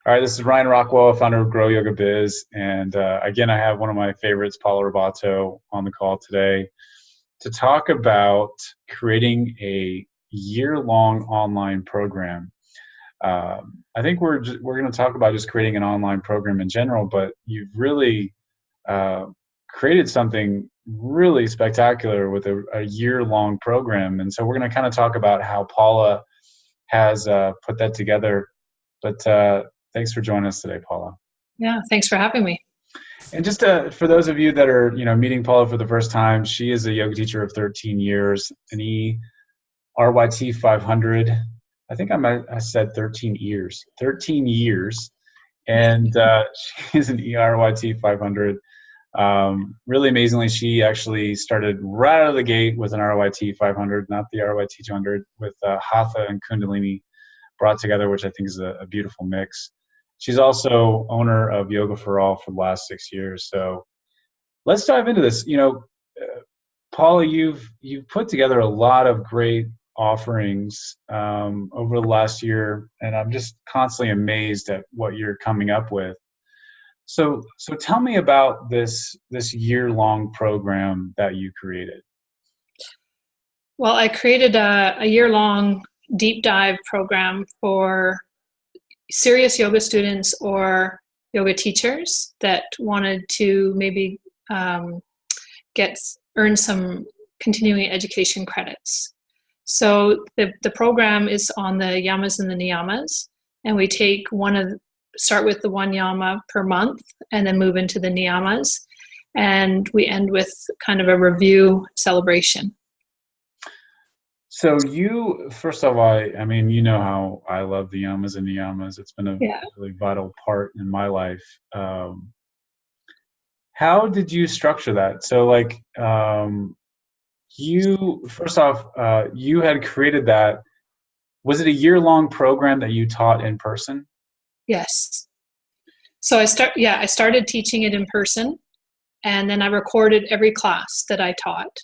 All right, this is Ryan Rockwell, founder of Grow Yoga Biz. And again, I have one of my favorites, Paula Roboto, on the call today to talk about creating a year-long online program. I think we're going to talk about just creating an online program in general, but you've really created something really spectacular with a year-long program. And so we're going to kind of talk about how Paula has put that together. But thanks for joining us today, Paula. Yeah, thanks for having me. And just for those of you that are, meeting Paula for the first time, she is a yoga teacher of 13 years, an ERYT 500. I think I said 13 years. 13 years. And she's an ERYT 500. Really amazingly, she actually started right out of the gate with an RYT 500, not the RYT 200, with Hatha and Kundalini brought together, which I think is a beautiful mix. She's also owner of Yoga for All for the last 6 years. So let's dive into this. Paula, you've put together a lot of great offerings over the last year, and I'm just constantly amazed at what you're coming up with. So tell me about this year-long program that you created. Well, I created a year-long deep dive program for serious yoga students or yoga teachers that wanted to maybe earn some continuing education credits. So the program is on the Yamas and the Niyamas, and we start with the one yama per month and then move into the niyamas, and we end with kind of a review celebration. So first of all, I mean, you know how I love the Yamas and Niyamas. It's been a really vital part in my life. How did you structure that? So you had created that. Was it a year-long program that you taught in person? Yes. So I started teaching it in person, and then I recorded every class that I taught.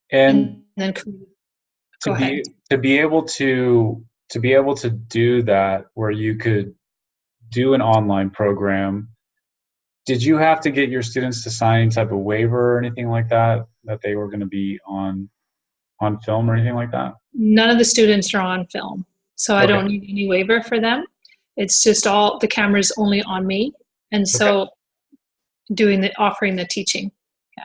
And then to be able to do that, where you could do an online program, did you have to get your students to sign any type of waiver or anything like that they were going to be on film or anything like that? None of the students are on film, so Okay. I don't need any waiver for them. It's just all the cameras only on me, and so offering the teaching. Yeah.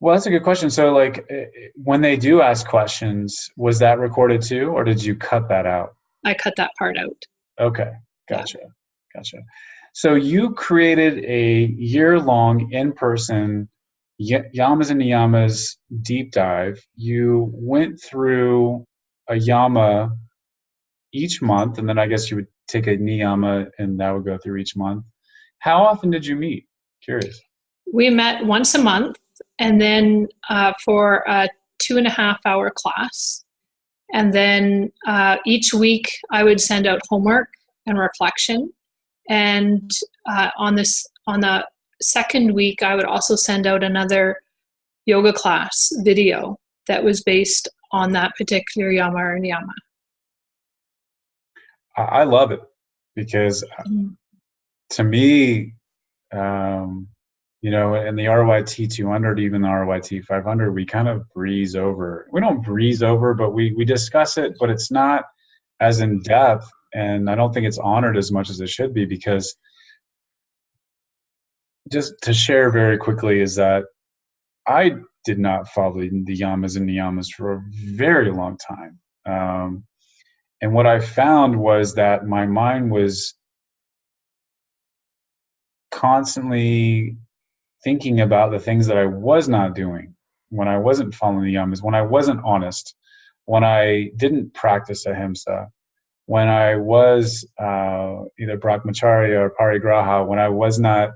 Well, that's a good question. So, when they do ask questions, was that recorded too, or did you cut that out? I cut that part out. Okay, gotcha. So you created a year-long in-person Yamas and Niyamas deep dive. You went through a yama each month, and then I guess you would take a niyama and that would go through each month. How often did you meet? Curious. We met once a month, and then for a 2.5-hour class. And then each week I would send out homework and reflection. And on the second week, I would also send out another yoga class video that was based on that particular yama or niyama. I love it because to me, in the RYT 200, even the RYT 500, we kind of breeze over. We don't breeze over, but we discuss it, but it's not as in depth. And I don't think it's honored as much as it should be, because just to share very quickly is that I did not follow the Yamas and Niyamas for a very long time. And what I found was that my mind was constantly thinking about the things that I was not doing when I wasn't following the Yamas, when I wasn't honest, when I didn't practice ahimsa, when I was either brahmacharya or parigraha, when I was not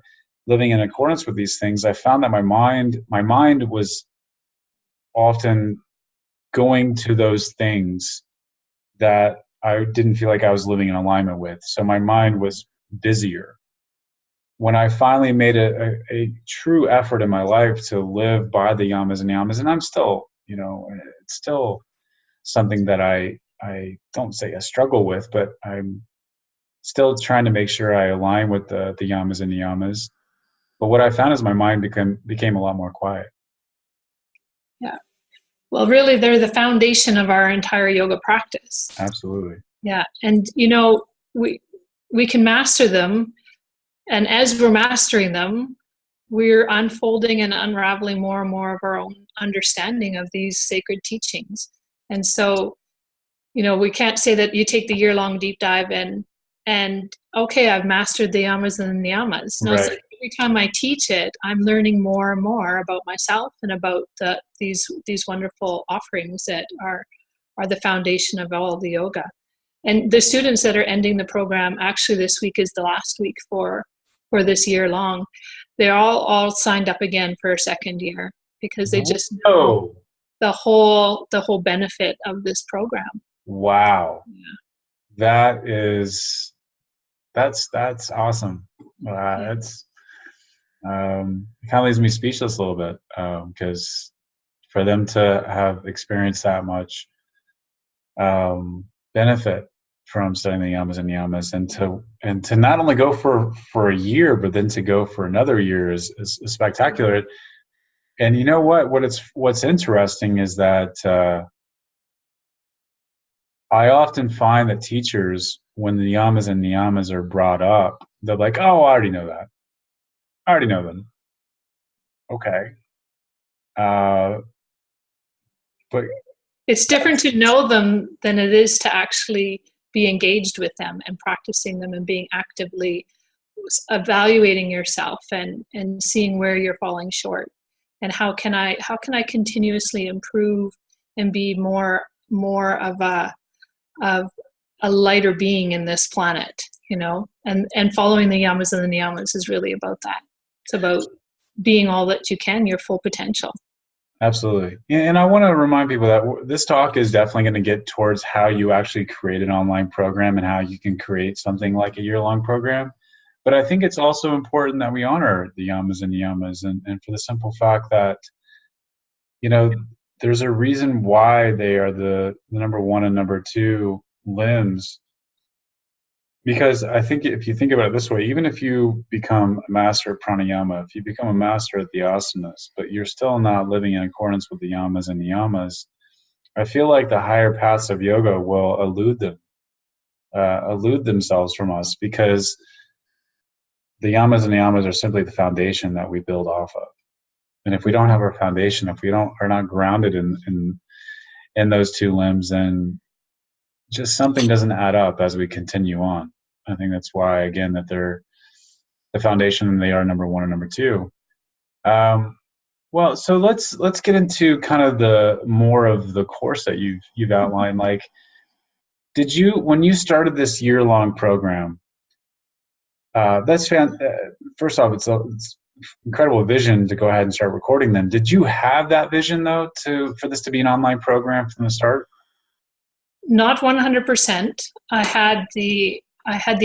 living in accordance with these things. I found that my mind was often going to those things that I didn't feel like I was living in alignment with. So my mind was busier. When I finally made a true effort in my life to live by the Yamas and Niyamas, and I'm still, it's still something that I don't say I struggle with, but I'm still trying to make sure I align with the Yamas and Niyamas. But what I found is my mind became a lot more quiet. Yeah. Well, really, they're the foundation of our entire yoga practice. Absolutely. Yeah. And, we can master them. And as we're mastering them, we're unfolding and unraveling more and more of our own understanding of these sacred teachings. And so, we can't say that you take the year-long deep dive and okay, I've mastered the yamas and the niyamas. No, Right. it's like every time I teach it, I'm learning more and more about myself and about these wonderful offerings that are the foundation of all the yoga. And the students that are ending the program, actually this week is the last week for this year long. They're all signed up again for a second year because they just know the whole benefit of this program. Wow. Yeah. That's awesome. It's it kind of leaves me speechless a little bit, because for them to have experienced that much benefit from studying the yamas and niyamas, and to not only go for a year, but then to go for another year is spectacular. And you know what's interesting is that I often find that teachers, when the yamas and niyamas are brought up, they're like, "Oh, I already know that. I already know them." Okay, but it's different to know them than it is to actually be engaged with them and practicing them and being actively evaluating yourself and seeing where you're falling short and how can I continuously improve and be more of a lighter being in this planet, and following the yamas and the niyamas is really about that. It's about being all that you can, your full potential. Absolutely. And I want to remind people that this talk is definitely going to get towards how you actually create an online program and how you can create something like a year-long program. But I think it's also important that we honor the yamas and niyamas, and for the simple fact that, there's a reason why they are the number one and number two limbs. Because I think if you think about it this way, even if you become a master of pranayama, if you become a master at the asanas, but you're still not living in accordance with the yamas and niyamas, I feel like the higher paths of yoga will elude themselves from us, because the yamas and niyamas are simply the foundation that we build off of. And if we don't have our foundation, if we are not grounded in those two limbs, then just something doesn't add up as we continue on. I think that's why, again, that they're the foundation and they are number one and number two. Well, so let's get into kind of the more of the course that you've outlined. Like, when you started this year-long program, first off, it's incredible vision to go ahead and start recording them. Did you have that vision though for this to be an online program from the start? Not 100%. I had the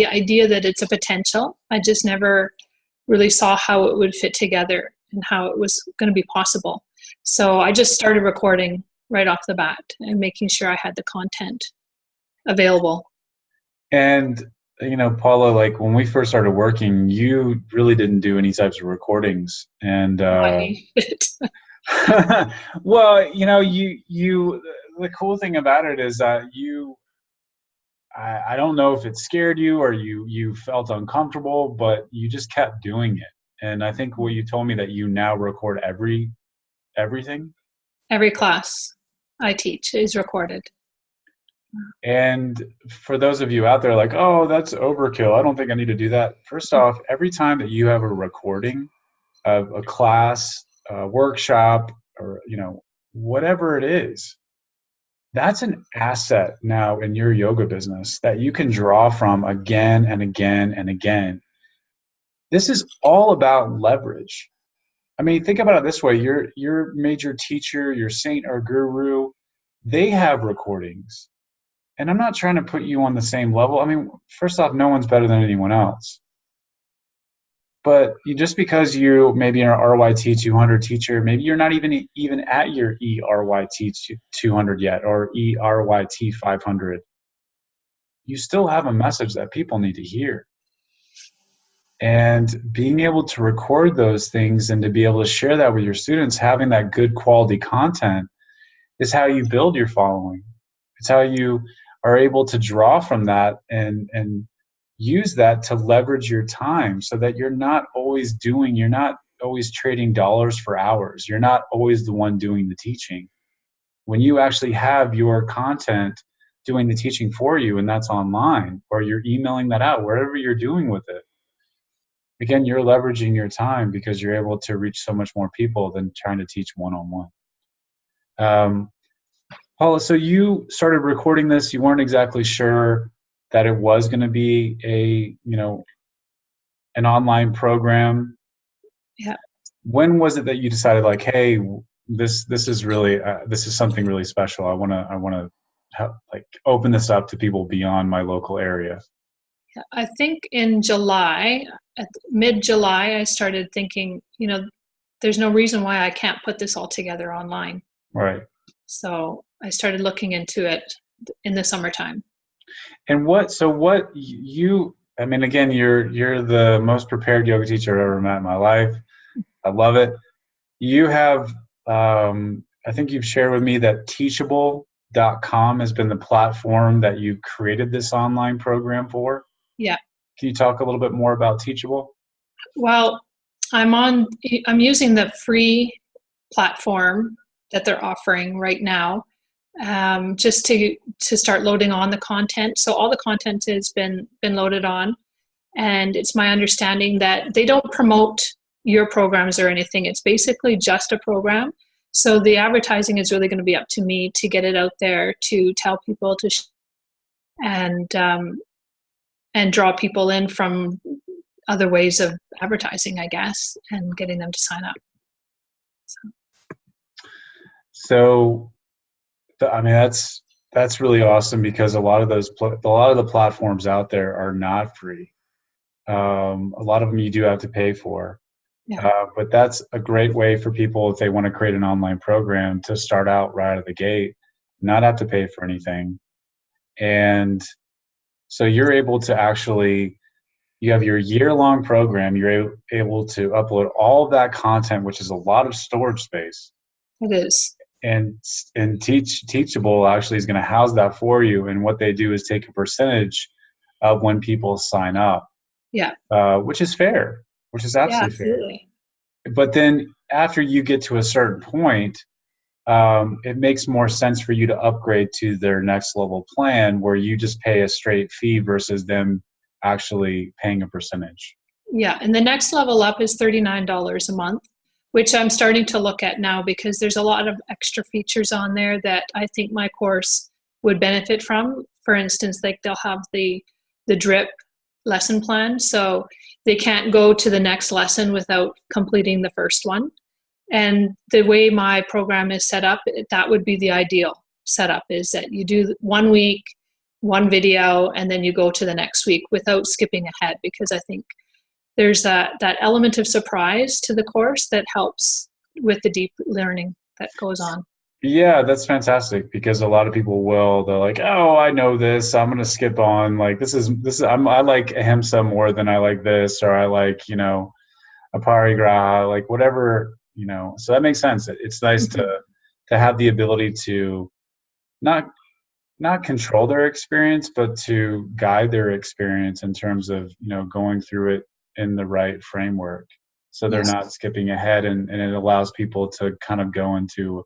idea that it's a potential. I just never really saw how it would fit together and how it was going to be possible. So I just started recording right off the bat and making sure I had the content available. And Paula, like when we first started working, you really didn't do any types of recordings, and well, you the cool thing about it is that I don't know if it scared you or you felt uncomfortable, but you just kept doing it. And I think what you told me, that you now record everything. Every class I teach is recorded. And for those of you out there like, oh, that's overkill, I don't think I need to do that. First off, every time that you have a recording of a class, a workshop, or whatever it is, that's an asset now in your yoga business that you can draw from again and again and again. This is all about leverage. I mean, think about it this way. Your major teacher, your saint or guru, they have recordings. And I'm not trying to put you on the same level. I mean, first off, no one's better than anyone else. But just because you maybe an RYT 200 teacher, maybe you're not even at your ERYT 200 yet, or ERYT 500. you still have a message that people need to hear. And being able to record those things and to be able to share that with your students, having that good quality content is how you build your following. It's how you are able to draw from that and use that to leverage your time so that you're not always trading dollars for hours. You're not always the one doing the teaching. When you actually have your content doing the teaching for you, and that's online, or you're emailing that out, wherever you're doing with it, again, you're leveraging your time because you're able to reach so much more people than trying to teach one-on-one. Paula, so you started recording this. You weren't exactly sure that it was going to be an online program. Yeah. When was it that you decided, like, hey, this is really this is something really special. I want to like open this up to people beyond my local area. Yeah, I think in July, at mid-July, I started thinking, there's no reason why I can't put this all together online. Right. So I started looking into it in the summertime. And I mean, again, you're the most prepared yoga teacher I've ever met in my life. I love it. You have, I think you've shared with me that teachable.com has been the platform that you created this online program for. Yeah. Can you talk a little bit more about Teachable? Well, I'm using the free platform that they're offering right now, just to start loading on the content. So all the content has been loaded on, and it's my understanding that they don't promote your programs or anything. It's basically just a program. So the advertising is really going to be up to me to get it out there, to tell people to and draw people in from other ways of advertising, I guess, and getting them to sign up. So I mean, that's really awesome because a lot of the platforms out there are not free. A lot of them you do have to pay for. Yeah. But that's a great way for people, if they want to create an online program, to start out right out of the gate, not have to pay for anything. And so you're able to you have your year-long program, you're able to upload all of that content, which is a lot of storage space. It is. And Teachable actually is going to house that for you. And what they do is take a percentage of when people sign up. Yeah. Which is fair, which is absolutely fair. But then after you get to a certain point, it makes more sense for you to upgrade to their next level plan where you just pay a straight fee versus them actually paying a percentage. Yeah. And the next level up is $39 a month, which I'm starting to look at now because there's a lot of extra features on there that I think my course would benefit from. For instance, like they'll have the drip lesson plan. So they can't go to the next lesson without completing the first one. And the way my program is set up, that would be the ideal setup, is that you do 1 week, one video, and then you go to the next week without skipping ahead, because I think there's that element of surprise to the course that helps with the deep learning that goes on. Yeah, that's fantastic because a lot of people they're like, oh, I know this, I'm going to skip on. Like, I like ahimsa more than I like this, or I like, aparigraha, like whatever, so that makes sense. It's nice to have the ability to not control their experience, but to guide their experience in terms of, going through it in the right framework. So they're not skipping ahead, and it allows people to kind of go into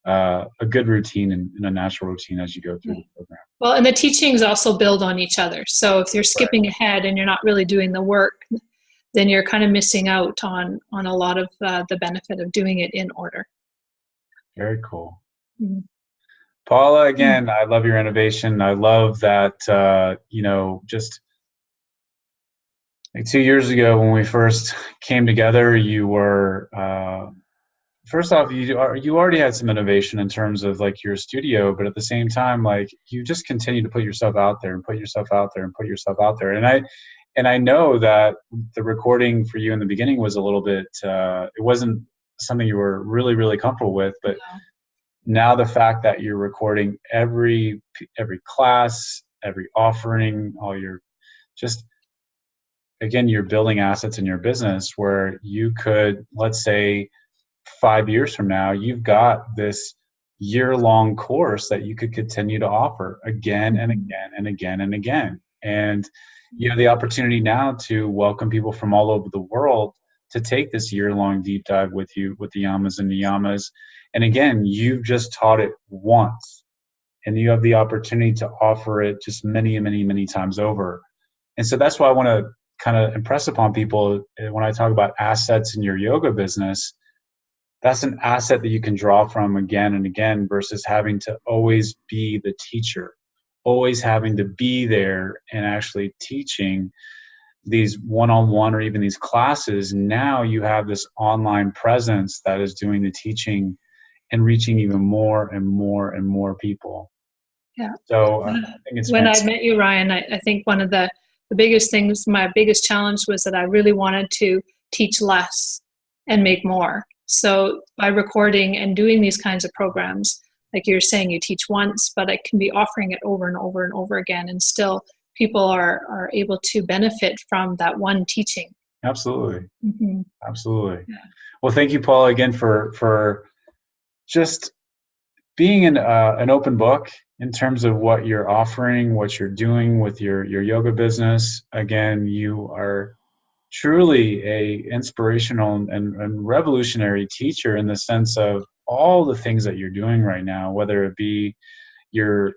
a good routine and a natural routine as you go through the program. Well, and the teachings also build on each other. So if you're skipping ahead and you're not really doing the work, then you're kind of missing out on a lot of the benefit of doing it in order. Very cool. Mm-hmm. Paula, again, I love your innovation. I love that, just like 2 years ago when we first came together, you were, first off, you already had some innovation in terms of like your studio, but at the same time, like you just continue to put yourself out there and put yourself out there and put yourself out there. And I know that the recording for you in the beginning was a little bit, it wasn't something you were really, really comfortable with, but now the fact that you're recording every class, every offering, all your just, again, you're building assets in your business where you could, let's say 5 years from now, you've got this year-long course that you could continue to offer again and again and again and again. And you have the opportunity now to welcome people from all over the world to take this year-long deep dive with you with the Yamas and Niyamas. And again, you've just taught it once, and you have the opportunity to offer it just many, many, many times over. And so that's why I want to kind of impress upon people when I talk about assets in your yoga business. That's an asset that you can draw from again and again versus having to always be the teacher, always having to be there and actually teaching these one-on-one or even these classes. Now you have this online presence that is doing the teaching and reaching even more and more and more people. Yeah. So I think it's when fantastic. I met you, Ryan, I think one of the biggest things, my biggest challenge was that I really wanted to teach less and make more. So by recording and doing these kinds of programs, like you're saying, you teach once, but I can be offering it over and over and over again, and still people are able to benefit from that one teaching. Absolutely. Mm-hmm. Absolutely. Yeah. Well, thank you, Paula, again for just being an open book in terms of what you're offering, what you're doing with your yoga business. Again, you are truly a inspirational and revolutionary teacher in the sense of all the things that you're doing right now, whether it be your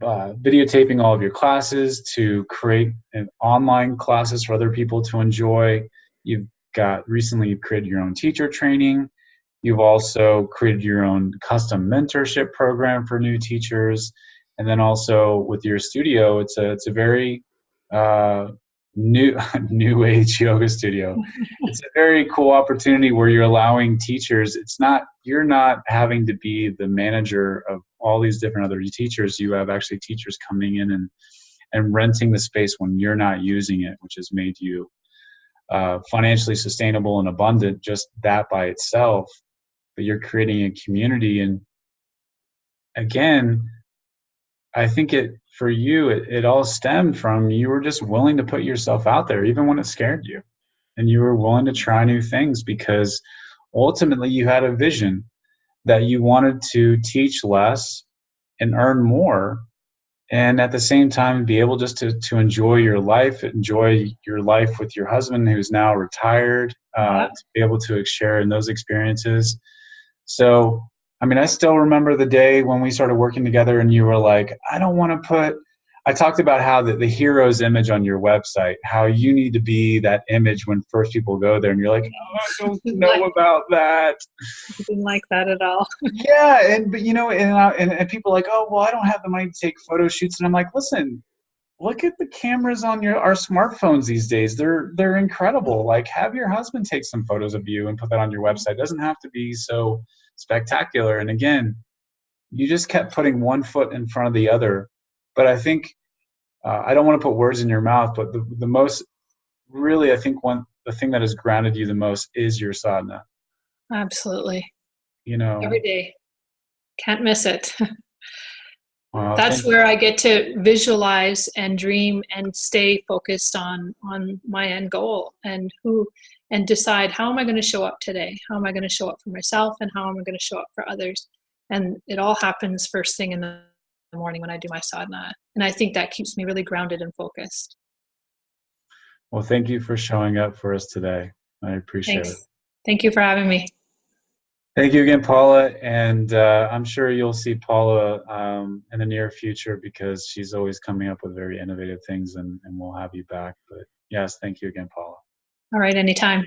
videotaping all of your classes to create an online classes for other people to enjoy. You've recently created your own teacher training. You've also created your own custom mentorship program for new teachers. And then also with your studio, it's a very new age yoga studio. It's a very cool opportunity where you're allowing teachers, you're not having to be the manager of all these different other teachers. You have actually teachers coming in and renting the space when you're not using it, which has made you financially sustainable and abundant, just that by itself. But you're creating a community. And again, I think for you, it all stemmed from you were just willing to put yourself out there, even when it scared you. And you were willing to try new things because ultimately you had a vision that you wanted to teach less and earn more. And at the same time, be able just to enjoy your life with your husband who's now retired, to be able to share in those experiences. So, I mean, I still remember the day when we started working together and you were like, I talked about how the hero's image on your website, how you need to be that image when first people go there, and you're like, oh, I don't know about that. I didn't like that at all. Yeah, but and people are like, oh, well, I don't have the money to take photo shoots, and I'm like, listen, look at the cameras on our smartphones these days. They're incredible. Like, have your husband take some photos of you and put that on your website. It doesn't have to be so spectacular. And again, you just kept putting one foot in front of the other. But I think I don't want to put words in your mouth, but the most really, I think the thing that has grounded you the most is your sadhana. Absolutely. Every day. Can't miss it. That's where I get to visualize and dream and stay focused on my end goal and decide how am I going to show up today? How am I going to show up for myself, and how am I going to show up for others? And it all happens first thing in the morning when I do my sadhana. And I think that keeps me really grounded and focused. Well, thank you for showing up for us today. I appreciate it. Thank you for having me. Thank you again, Paula. And I'm sure you'll see Paula in the near future because she's always coming up with very innovative things, and we'll have you back. But yes, thank you again, Paula. All right, anytime.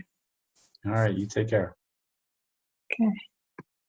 All right, you take care. Okay.